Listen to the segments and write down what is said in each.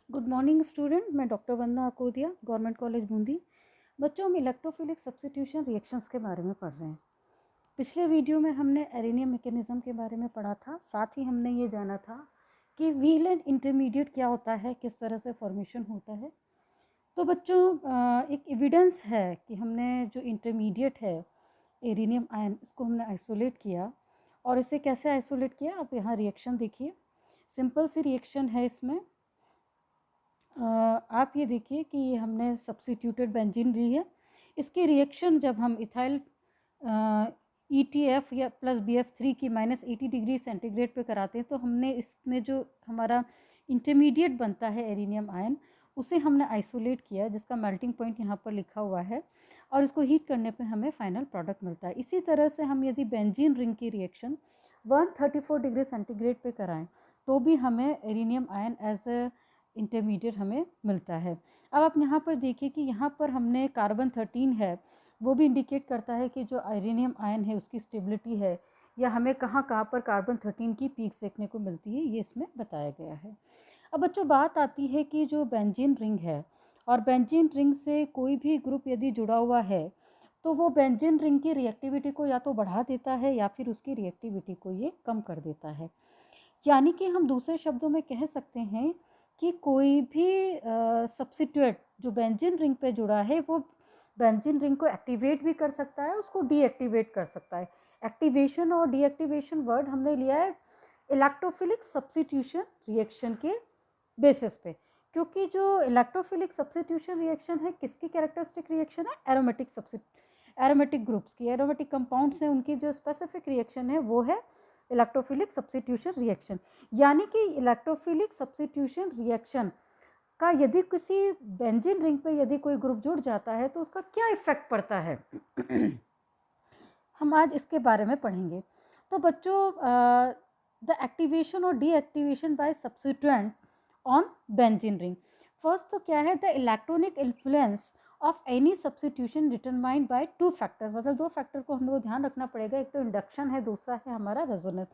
Good morning student, मैं doctor वंदना Akodia, government college Bundi. बच्चों, हम इलेक्ट्रोफिलिक सब्स्टिट्यूशन रिएक्शंस के बारे में पढ़ रहे हैं। पिछले वीडियो में हमने एरेनियम मैकेनिज्म के बारे में पढ़ा था। साथ ही हमने ये जाना था कि व्हील एंड इंटरमीडिएट क्या होता है, किस तरह से फॉर्मेशन होता है। तो बच्चों, एक एविडेंस है कि हमने जो इंटरमीडिएट है एरेनियम आयन, इसको हमने आइसोलेट किया। और इसे कैसे आइसोलेट किया, आप यहाँ रिएक्शन देखिए। सिंपल सी रिएक्शन है इसमें। आप ये देखिए कि हमने सब्स्टिट्यूटेड बेंजीन ली है। इसकी रिएक्शन जब हम इथाइल ETF या प्लस BF3 की -80 डिग्री सेंटीग्रेड पे कराते हैं, तो हमने इसमें जो हमारा इंटरमीडिएट बनता है एरेनियम आयन, उसे हमने आइसोलेट किया, जिसका मेल्टिंग पॉइंट यहाँ पर लिखा हुआ है। और इसको हीट करने पे हमें फाइनल प्रोडक्ट मिलता है। इसी तरह से हम यदि बेंजीन रिंग की रिएक्शन 134 डिग्री सेंटीग्रेड पे कराएं, तो भी हमें arenium ion as A intermediate हमें मिलता है। अब आप यहाँ पर देखिए कि यहाँ पर हमने कार्बन 13 है, वो भी इंडिकेट करता है कि जो आयरेनियम आयन है उसकी स्टेबिलिटी है, या हमें कहाँ कहाँ पर कार्बन 13 की पीक देखने को मिलती है, ये इसमें बताया गया है। अब बच्चों, बात आती है कि जो बेंजीन रिंग है, और बेंजीन रिंग से कोई भी ग्रुप यदि जुड़ा हुआ है, तो वो बेंजीन रिंग की रिएक्टिविटी को या तो बढ़ा देता है या फिर उसकी रिएक्टिविटी को ये कम कर देता है। यानी कि हम दूसरे शब्दों में कह सकते हैं कि कोई भी सब्स्टिट्यूट जो बेंजीन रिंग पे जुड़ा है, वो बेंजीन रिंग को एक्टिवेट भी कर सकता है, उसको डीएक्टिवेट कर सकता है। एक्टिवेशन और डीएक्टिवेशन वर्ड हमने लिया है इलेक्ट्रोफिलिक सब्स्टिट्यूशन रिएक्शन के बेसिस पे, क्योंकि जो इलेक्ट्रोफिलिक सब्स्टिट्यूशन रिएक्शन है, किसकी कैरेक्टरिस्टिक रिएक्शन है? एरोमेटिक ग्रुप्स की, एरोमेटिक कंपाउंड्स हैं, उनकी जो स्पेसिफिक रिएक्शन है वो है इलेक्ट्रोफिलिक सब्स्टिट्यूशन रिएक्शन। यानी कि इलेक्ट्रोफिलिक सब्स्टिट्यूशन रिएक्शन का यदि किसी बेंजीन रिंग पे यदि कोई ग्रुप जुड़ जाता है, तो उसका क्या इफेक्ट पड़ता है हम आज इसके बारे में पढ़ेंगे। तो बच्चों, द एक्टिवेशन और deactivation by substituent on benzene ring. First तो क्या है, the electronic influence of any substitution determined by two factors. मतलब दो फैक्टर को हमको ध्यान रखना पड़ेगा, एक तो इंडक्शन है, दूसरा है हमारा रेजोनेंस।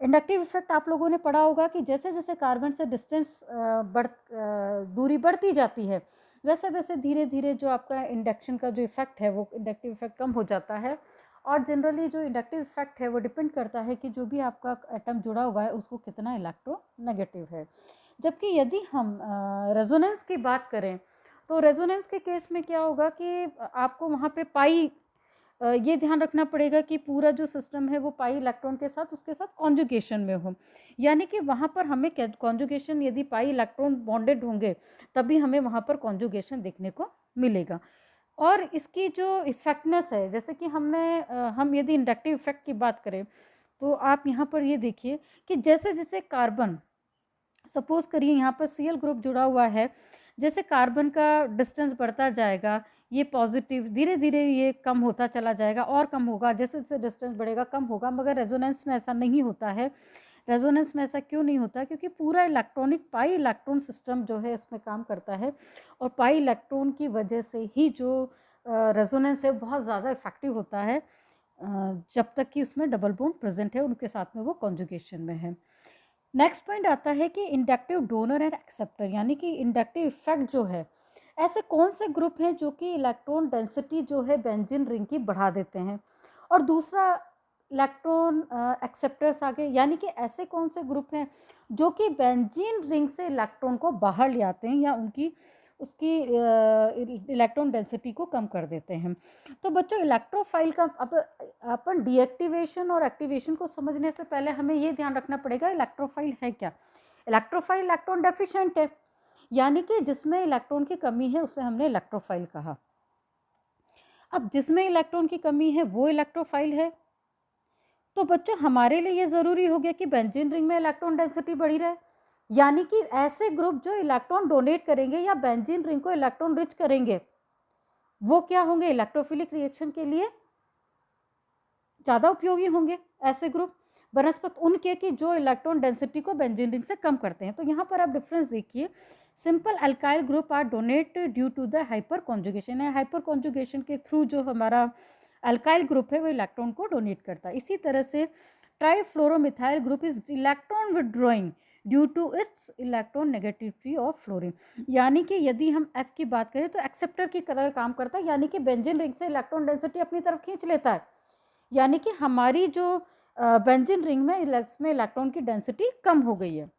इंडक्टिव इफेक्ट आप लोगों ने पढ़ा होगा कि जैसे जैसे कार्बन से डिस्टेंस दूरी बढ़ती जाती है, वैसे वैसे धीरे धीरे जो आपका इंडक्शन का जो इफेक्ट है, वो इंडक्टिव इफेक्ट कम हो जाता है। और जनरली जो इंडक्टिव इफेक्ट है वो डिपेंड करता है कि जो भी आपका एटम जुड़ा हुआ है उसको कितना इलेक्ट्रोनेगेटिव है। जबकि यदि हम रेजोनेंस की बात करें, तो रेजोनेंस के केस में क्या होगा कि आपको वहाँ पे पाई ये ध्यान रखना पड़ेगा कि पूरा जो सिस्टम है वो पाई इलेक्ट्रॉन के साथ उसके साथ कॉन्जुगेशन में हो। यानी कि वहाँ पर हमें कॉन्जुगेशन, यदि पाई इलेक्ट्रॉन बॉन्डेड होंगे तभी हमें वहाँ पर कॉन्जुगेशन देखने को मिलेगा। और इसकी जो इफेक्टनेस है, जैसे कि हम यदि इंडक्टिव इफेक्ट की बात करें, तो आप यहाँ पर ये देखिए कि जैसे जैसे कार्बन, सपोज करिए यहाँ पर Cl ग्रुप जुड़ा हुआ है, जैसे कार्बन का डिस्टेंस बढ़ता जाएगा, ये पॉजिटिव, धीरे धीरे ये कम होता चला जाएगा और कम होगा, जैसे जैसे डिस्टेंस बढ़ेगा कम होगा। मगर रेजोनेंस में ऐसा नहीं होता है। रेजोनेंस में ऐसा क्यों नहीं होता? क्योंकि पूरा इलेक्ट्रॉनिक पाई इलेक्ट्रॉन सिस्टम जो है इसमें काम करता है, और पाई इलेक्ट्रॉन की वजह से ही जो रेजोनेंस है बहुत ज़्यादा इफेक्टिव होता है, जब तक कि उसमें डबल बॉन्ड प्रेजेंट है, उनके साथ में वो कॉन्जुगेशन में है। नेक्स्ट पॉइंट आता है कि इंडक्टिव डोनर एंड एक्सेप्टर, यानी कि इंडक्टिव इफेक्ट जो है, ऐसे कौन से ग्रुप हैं जो कि इलेक्ट्रॉन डेंसिटी जो है बेंजीन रिंग की बढ़ा देते हैं। और दूसरा, इलेक्ट्रॉन एक्सेप्टर्स आगे, यानी कि ऐसे कौन से ग्रुप हैं जो कि बेंजीन रिंग से इलेक्ट्रॉन को बाहर ले आते हैं या उसकी इलेक्ट्रॉन डेंसिटी को कम कर देते हैं। तो बच्चों, इलेक्ट्रोफाइल का अब अपन डीएक्टिवेशन और एक्टिवेशन को समझने से पहले हमें ये ध्यान रखना पड़ेगा इलेक्ट्रोफाइल है क्या। इलेक्ट्रोफाइल इलेक्ट्रॉन डेफिशिएंट है, यानी कि जिसमें इलेक्ट्रॉन की कमी है उसे हमने इलेक्ट्रोफाइल कहा। अब जिसमें इलेक्ट्रॉन की कमी है वो इलेक्ट्रोफाइल है। तो बच्चों, हमारे लिए ये ज़रूरी हो गया कि बेंजीन रिंग में इलेक्ट्रॉन डेंसिटी बढ़ी रहे, यानी कि ऐसे ग्रुप जो इलेक्ट्रॉन डोनेट करेंगे या बेंजीन रिंग को इलेक्ट्रॉन रिच करेंगे, वो क्या होंगे? इलेक्ट्रोफिलिक रिएक्शन के लिए ज़्यादा उपयोगी होंगे ऐसे ग्रुप बनस्पत उनके कि जो इलेक्ट्रॉन डेंसिटी को बेंजीन रिंग से कम करते हैं। तो यहाँ पर आप डिफरेंस देखिए, simple alkyl group are donate due to the hyperconjugation, है हाइपर कॉन्जुगेशन के थ्रू जो हमारा अल्काइल ग्रुप है वो इलेक्ट्रॉन को डोनेट करता है। इसी तरह से trifluoromethyl group is electron withdrawing due to its electronegativity of fluorine. यानी कि यदि हम F की बात करें तो एक्सेप्टर की तरह काम करता है, यानी कि बेंजीन रिंग से इलेक्ट्रॉन डेंसिटी अपनी तरफ खींच लेता है, यानी कि हमारी जो बेंजीन रिंग में इसमें इलेक्ट्रॉन की डेंसिटी कम हो गई है,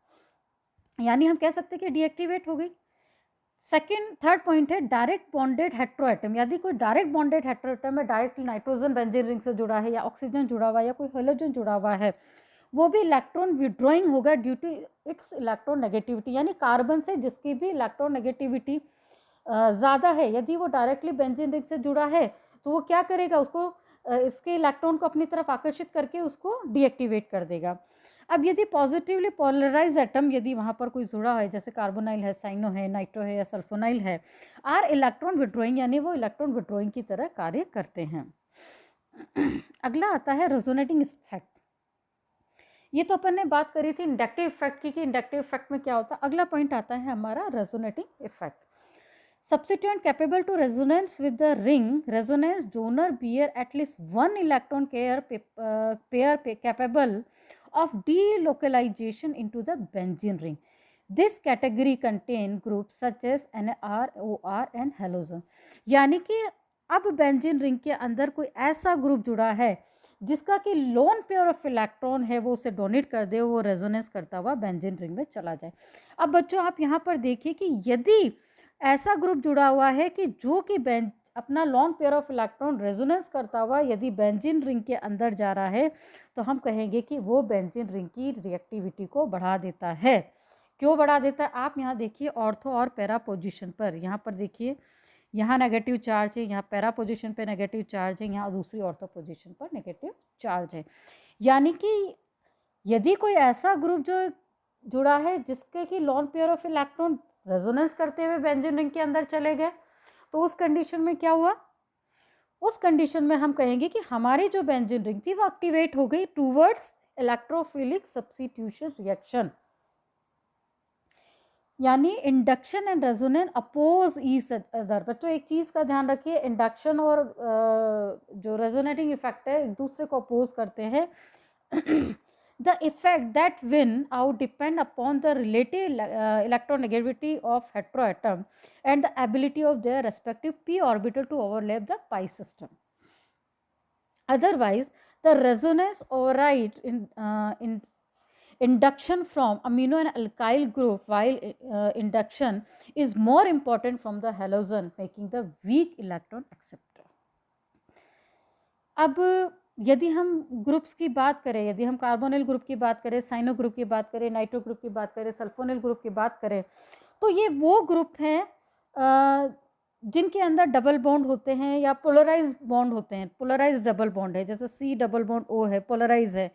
यानी हम कह सकते हैं कि डीएक्टिवेट हो गई। सेकेंड थर्ड पॉइंट है डायरेक्ट बॉन्डेड हेट्रोएटम। यदि कोई डायरेक्ट बॉन्डेड हेट्रोएटम है, डायरेक्टली नाइट्रोजन बेंजीन रिंग से जुड़ा है या ऑक्सीजन जुड़ा हुआ है या कोई हेलोजन जुड़ा हुआ है, वो भी इलेक्ट्रॉन विड्रॉइंग होगा due to its electronegativity. यानी कार्बन से जिसकी भी इलेक्ट्रॉन नेगेटिविटी ज़्यादा है, यदि वो डायरेक्टली बेंजीन रिंग से जुड़ा है तो वो क्या करेगा, उसको इसके इलेक्ट्रॉन को अपनी तरफ आकर्षित करके उसको डीएक्टिवेट कर देगा। अब यदि पॉजिटिवली पोलराइज एटम यदि वहाँ पर कोई जुड़ा है, जैसे कार्बोनाइल है, साइनो है, नाइट्रो है या सल्फोनाइल है, आर इलेक्ट्रॉन विड्रॉइंग, यानी वो इलेक्ट्रॉन विड्रॉइंग की तरह कार्य करते हैं। अगला आता है रेजोनेटिंग इफेक्ट। ये तो अपन ने बात करी थी इंडक्टिव इफेक्ट की कि इंडक्टिव इफेक्ट में क्या होता है। अगला पॉइंट आता है हमारा resonating effect. Substituent capable to resonance with the ring, resonance donor bear at least one electron pair capable of delocalization into the benzene ring. This category contain groups such as NR, OR and halogen. यानी कि अब benzene ring के अंदर कोई ऐसा group जुड़ा है जिसका कि लोन पेयर ऑफ इलेक्ट्रॉन है वो उसे डोनेट कर दे, वो रेजोनेंस करता हुआ बेंजीन रिंग में चला जाए। अब बच्चों आप यहाँ पर देखिए कि यदि ऐसा ग्रुप जुड़ा हुआ है कि जो कि अपना long pair of electron resonance करता हुआ यदि बेंजीन रिंग के अंदर जा रहा है, तो हम कहेंगे कि वो बेंजीन रिंग की रिएक्टिविटी को बढ़ा देता है। क्यों बढ़ा देता है? आप यहाँ देखिए ऑर्थो और पैरा पोजिशन पर, यहाँ पर देखिए यहाँ नेगेटिव चार्ज है, यहाँ पैरा पोजिशन पर नेगेटिव चार्ज है, यहाँ दूसरी ऑर्थो पोजिशन पर नेगेटिव चार्ज है। यानी कि यदि कोई ऐसा ग्रुप जो जुड़ा है जिसके कि long pair of electron resonance करते हुए बेंजीन रिंग के अंदर चले गए, तो उस कंडीशन में क्या हुआ? उस कंडीशन में हम कहेंगे कि हमारी जो बेंजीन रिंग थी वो एक्टिवेट हो गई टूवर्ड्स इलेक्ट्रोफिलिक सब्स्टिट्यूशन रिएक्शन। यानी induction and resonance oppose each other. बच्चों एक चीज का ध्यान रखिए, इंडक्शन और जो रेजोनेटिंग इफेक्ट है एक दूसरे को अपोज करते हैं। The effect that win out depend upon the relative electronegativity of heteroatom and the ability of their respective p orbital to overlap the pi system. Otherwise, the resonance override in induction from amino and alkyl group, while induction is more important from the halogen, making the weak electron acceptor. अब यदि हम groups की बात करें, यदि हम carbonyl group की बात करें, साइनो ग्रुप की बात करें, नाइट्रो ग्रुप की बात करें, सल्फोनिल ग्रुप की बात करें, तो ये वो ग्रुप हैं जिनके अंदर डबल बॉन्ड होते हैं या पोलराइज बॉन्ड होते हैं। पोलराइज डबल बॉन्ड है, जैसे C डबल बॉन्ड O है, पोलराइज है।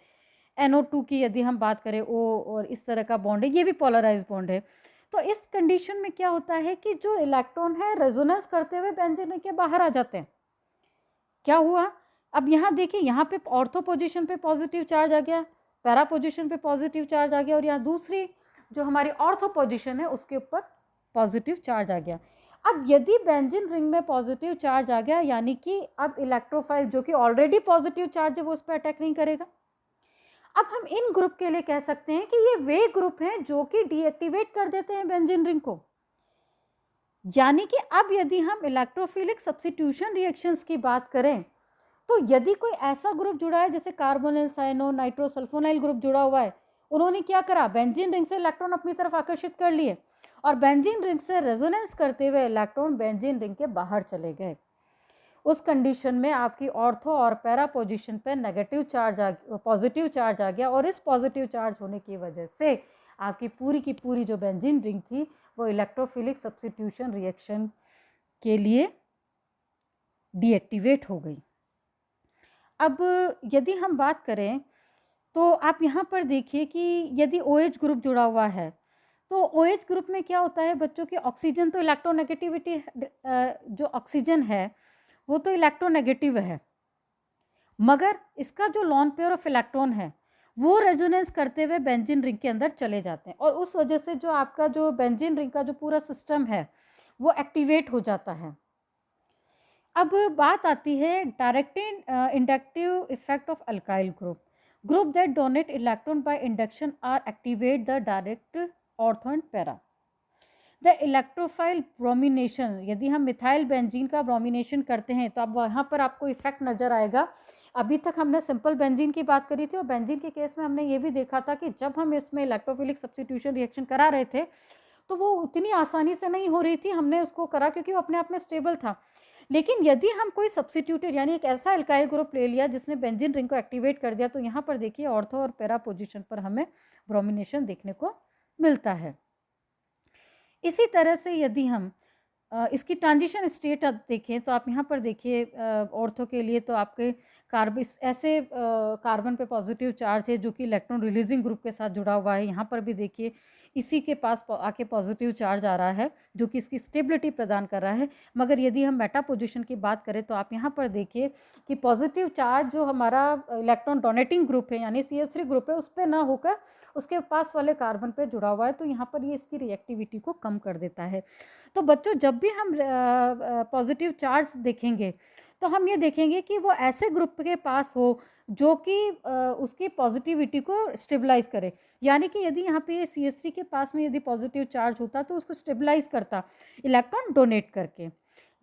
NO2 की यदि हम बात करें O और इस तरह का बॉन्ड है, ये भी पोलराइज बॉन्ड है। तो इस कंडीशन में क्या होता है कि जो इलेक्ट्रॉन है रेजोनेंस करते हुए बेंजीन रिंग के बाहर आ जाते हैं। क्या हुआ? अब यहाँ देखिए, यहाँ पे ऑर्थो पोजीशन पे पॉजिटिव चार्ज आ गया, पैरा पोजीशन पे पॉजिटिव चार्ज आ गया, और यहाँ दूसरी जो हमारी ऑर्थो पोजीशन है उसके ऊपर पॉजिटिव चार्ज आ गया। अब यदि बेंजीन रिंग में पॉजिटिव चार्ज आ गया, यानी कि अब इलेक्ट्रोफाइल जो कि ऑलरेडी पॉजिटिव चार्ज है वो उस पर अटैक नहीं करेगा। अब हम इन ग्रुप के लिए कह सकते हैं कि ये वे ग्रुप हैं जो कि डीएक्टिवेट कर देते हैं बेंजीन रिंग को। यानी कि अब यदि हम इलेक्ट्रोफिलिक सब्स्टिट्यूशन रिएक्शंस की बात करें, तो यदि कोई ऐसा ग्रुप जुड़ा है जैसे carbonyl, cyano, nitro, sulfonyl group जुड़ा हुआ है, उन्होंने क्या करा? बेंजीन रिंग से इलेक्ट्रॉन अपनी तरफ आकर्षित कर लिए और बेंजीन रिंग से रेजोनेंस करते हुए इलेक्ट्रॉन बेंजीन रिंग के बाहर चले गए। उस कंडीशन में आपकी ऑर्थो और पैरा पोजीशन पे नेगेटिव चार्ज पॉजिटिव चार्ज आ गया, और इस पॉजिटिव चार्ज होने की वजह से आपकी पूरी की पूरी जो बेंजीन रिंग थी वो इलेक्ट्रोफिलिक सब्स्टिट्यूशन रिएक्शन के लिए डीएक्टिवेट हो गई। अब यदि हम बात करें तो आप यहाँ पर देखिए कि यदि OH ग्रुप जुड़ा हुआ है, तो OH ग्रुप में क्या होता है बच्चों की, ऑक्सीजन तो इलेक्ट्रोनेगेटिविटी, जो ऑक्सीजन है वो तो इलेक्ट्रोनेगेटिव है, मगर इसका जो लॉन पेयर ऑफ इलेक्ट्रॉन है वो रेजोनेंस करते हुए बेंजीन रिंग के अंदर चले जाते हैं, और उस वजह से जो आपका जो बेंजीन रिंग का जो पूरा सिस्टम है वो एक्टिवेट हो जाता है। अब बात आती है direct inductive effect of alkyl group. Group that donate electron by induction are activate the direct ortho and para. The electrophile bromination, यदि हम मिथाइल बेंजीन का ब्रोमिनेशन करते हैं तो अब वहाँ पर आपको इफेक्ट नज़र आएगा। अभी तक हमने सिंपल बेंजीन की बात करी थी और बेंजीन के केस में हमने ये भी देखा था कि जब हम इसमें इलेक्ट्रोफिलिक सब्स्टिट्यूशन रिएक्शन करा रहे थे तो वो उतनी आसानी से नहीं हो रही थी, हमने उसको करा क्योंकि वो अपने आप में स्टेबल था। लेकिन यदि हम कोई सब्स्टिट्यूटेड यानी एक ऐसा एल्काइल ग्रुप ले लिया जिसने बेंजीन रिंग को एक्टिवेट कर दिया, तो यहाँ पर देखिए ऑर्थो और पैरा पोजिशन पर हमें ब्रोमिनेशन देखने को मिलता है। इसी तरह से यदि हम इसकी ट्रांजिशन स्टेट आप देखें तो आप यहाँ पर देखिए ऑर्थो के लिए तो आपके ऐसे कार्बन पे पॉजिटिव चार्ज है जो कि इलेक्ट्रॉन रिलीजिंग ग्रुप के साथ जुड़ा हुआ है। यहाँ पर भी देखिए इसी के पास आके पॉजिटिव चार्ज आ रहा है जो कि इसकी स्टेबिलिटी प्रदान कर रहा है। मगर यदि हम मेटा पोजिशन की बात करें तो आप यहाँ पर देखिए कि पॉजिटिव चार्ज जो हमारा इलेक्ट्रॉन डोनेटिंग ग्रुप है यानी CH3 ग्रुप है उस पर ना होकर उसके पास वाले कार्बन पे जुड़ा हुआ है, तो यहाँ पर ये इसकी रिएक्टिविटी को कम कर देता है। तो बच्चों जब भी हम पॉजिटिव चार्ज देखेंगे तो हम ये देखेंगे कि वो ऐसे ग्रुप के पास हो जो कि उसकी पॉजिटिविटी को स्टेबलाइज करे। यानी कि यदि यहाँ पे CH3 के पास में यदि पॉजिटिव चार्ज होता तो उसको स्टेबलाइज करता इलेक्ट्रॉन डोनेट करके।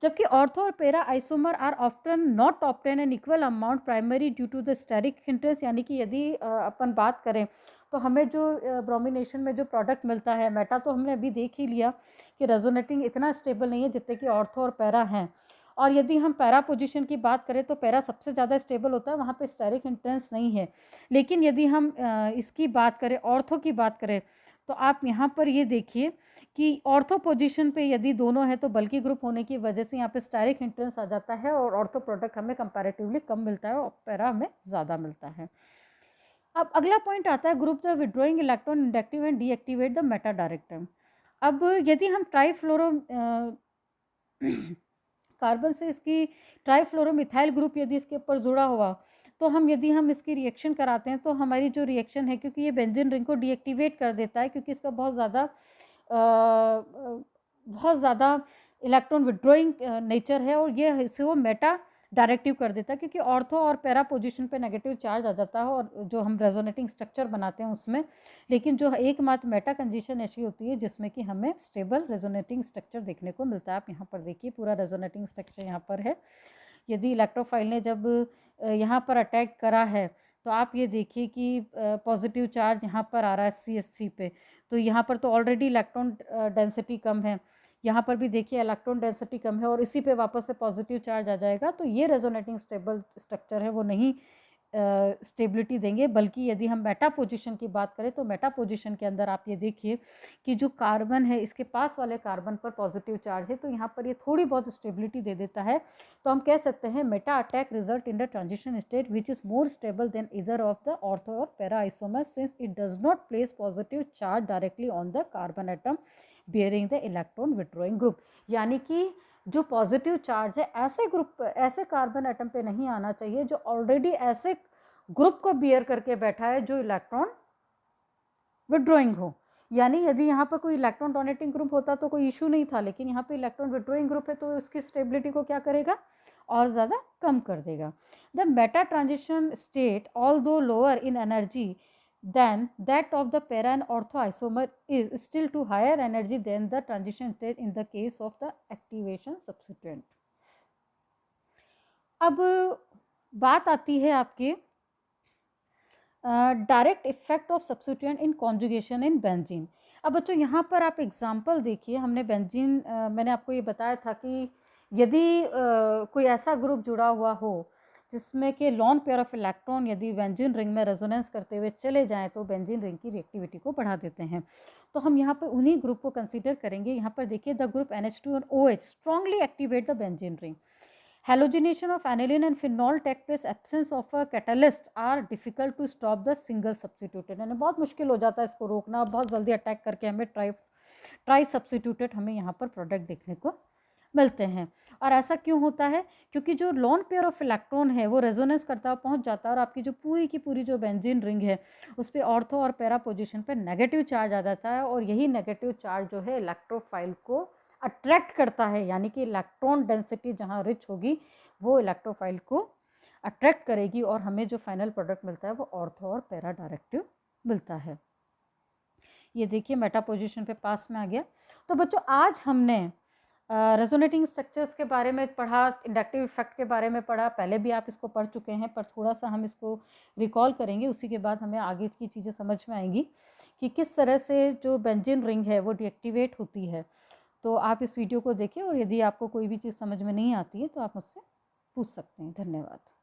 जबकि ऑर्थो और para isomer are often not obtain an equal amount primary due to the steric hindrance. यानी कि यदि अपन बात करें तो हमें जो ब्रोमिनेशन में जो प्रोडक्ट मिलता है मेटा, तो हमने अभी देख ही लिया कि रेजोनेटिंग इतना स्टेबल नहीं है जितने कि ऑर्थो और पैरा हैं। और यदि हम पैरा पोजीशन की बात करें तो पैरा सबसे ज़्यादा स्टेबल होता है, वहाँ पे स्टेरिक हिंड्रेंस नहीं है। लेकिन यदि हम इसकी बात करें ऑर्थो की बात करें तो आप यहाँ पर ये देखिए कि ऑर्थो पोजीशन पे यदि दोनों है तो बल्कि ग्रुप होने की वजह से यहाँ पे स्टेरिक हिंड्रेंस आ जाता है और ऑर्थो प्रोडक्ट हमें कंपैरेटिवली कम मिलता है और पैरा हमें ज़्यादा मिलता है। अब अगला पॉइंट आता है group the withdrawing electron inductive and deactivate the meta directing. अब यदि हम ट्राईफ्लोरो कार्बन से इसकी ट्राईफ्लोरोमिथाइल ग्रुप यदि इसके ऊपर जुड़ा हुआ तो हम यदि हम इसकी रिएक्शन कराते हैं तो हमारी जो रिएक्शन है, क्योंकि ये बेंजीन रिंग को डीएक्टिवेट कर देता है क्योंकि इसका बहुत ज़्यादा इलेक्ट्रॉन विड्रॉइंग नेचर है और ये इसे वो मेटा डायरेक्टिव कर देता है क्योंकि ऑर्थो और पैरा पोजीशन पे नेगेटिव चार्ज आ जाता है और जो हम रेजोनेटिंग स्ट्रक्चर बनाते हैं उसमें। लेकिन जो एकमात्र मेटा कंडीशन ऐसी होती है जिसमें कि हमें स्टेबल रेजोनेटिंग स्ट्रक्चर देखने को मिलता है। आप यहाँ पर देखिए पूरा रेजोनेटिंग स्ट्रक्चर यहाँ पर है। यदि इलेक्ट्रोफाइल ने जब यहाँ पर अटैक करा है तो आप ये देखिए कि पॉजिटिव चार्ज यहाँ पर आ रहा है CH3 पे, तो यहाँ पर तो ऑलरेडी इलेक्ट्रॉन डेंसिटी कम है, यहाँ पर भी देखिए इलेक्ट्रॉन डेंसिटी कम है और इसी पे वापस से पॉजिटिव चार्ज आ जाएगा। तो ये रेजोनेटिंग स्टेबल स्ट्रक्चर है, वो नहीं स्टेबिलिटी देंगे। बल्कि यदि हम मेटा पोजीशन की बात करें तो मेटा पोजीशन के अंदर आप ये देखिए कि जो कार्बन है इसके पास वाले कार्बन पर पॉजिटिव चार्ज है तो यहाँ पर ये थोड़ी बहुत स्टेबिलिटी दे देता है। तो हम कह सकते हैं Meta attack result in the transition state which is more stable then इधर ऑफ द ऑर्थो और para isomer since it does not place positive charge directly on the carbon atom bearing the electron withdrawing group. यानी कि जो positive charge है ऐसे group ऐसे carbon atom पे नहीं आना चाहिए जो ऑलरेडी ऐसे ग्रुप को बियर करके बैठा है जो इलेक्ट्रॉन विड्रॉइंग हो। यानी यदि यहाँ पर कोई इलेक्ट्रॉन डोनेटिंग ग्रुप होता तो कोई इशू नहीं था, लेकिन यहाँ पे इलेक्ट्रॉन विड्रॉइंग ग्रुप है तो इसकी स्टेबिलिटी को क्या करेगा और ज़्यादा कम कर देगा। The meta transition state although lower in energy then that of the para and ortho isomer is still to higher energy than the transition state in the case of the activation substituent। अब बात आती है आपके direct effect of substituent in conjugation in benzene. अब बच्चों यहाँ पर आप एग्जांपल देखिए, हमने बेंजीन मैंने आपको ये बताया था कि यदि कोई ऐसा ग्रुप जुड़ा हुआ हो जिसमें कि लॉन पेयर ऑफ इलेक्ट्रॉन यदि बेंजीन रिंग में रेजोनेंस करते हुए चले जाएं तो बेंजीन रिंग की रिएक्टिविटी को बढ़ा देते हैं। तो हम यहाँ पर उन्हीं ग्रुप को कंसीडर करेंगे। यहाँ पर देखिए द ग्रुप NH2 और OH strongly activate the benzene ring. Halogenation of aniline and phenol take place absence of a catalyst are difficult to stop the single substituted। यानी बहुत मुश्किल हो जाता है इसको रोकना, बहुत जल्दी अटैक करके हमें ट्राई सब्स्टिट्यूटेड हमें यहाँ पर प्रोडक्ट देखने को मिलते हैं। और ऐसा क्यों होता है? क्योंकि जो लॉन पेयर ऑफ इलेक्ट्रॉन है वो रेजोनेंस करता हुआ पहुँच जाता है और आपकी जो पूरी की पूरी जो बेंजीन रिंग है उस पर ऑर्थो और पैरा पोजिशन पर नेगेटिव चार्ज आ जाता है और यही नेगेटिव चार्ज जो है इलेक्ट्रोफाइल को अट्रैक्ट करता है। यानी कि इलेक्ट्रॉन डेंसिटी जहाँ रिच होगी वो इलेक्ट्रोफाइल को अट्रैक्ट करेगी और हमें जो फाइनल प्रोडक्ट मिलता है वो ऑर्थो और पैरा डायरेक्टिव मिलता है। ये देखिए मेटा पोजीशन पे पास में आ गया। तो बच्चों आज हमने रेजोनेटिंग स्ट्रक्चर्स के बारे में पढ़ा, इंडक्टिव इफेक्ट के बारे में पढ़ा, पहले भी आप इसको पढ़ चुके हैं पर थोड़ा सा हम इसको रिकॉल करेंगे, उसी के बाद हमें आगे की चीज़ें समझ में आएंगी कि किस तरह से जो बेंजीन रिंग है वो डीएक्टिवेट होती है। तो आप इस वीडियो को देखिए और यदि आपको कोई भी चीज़ समझ में नहीं आती है तो आप मुझसे पूछ सकते हैं। धन्यवाद।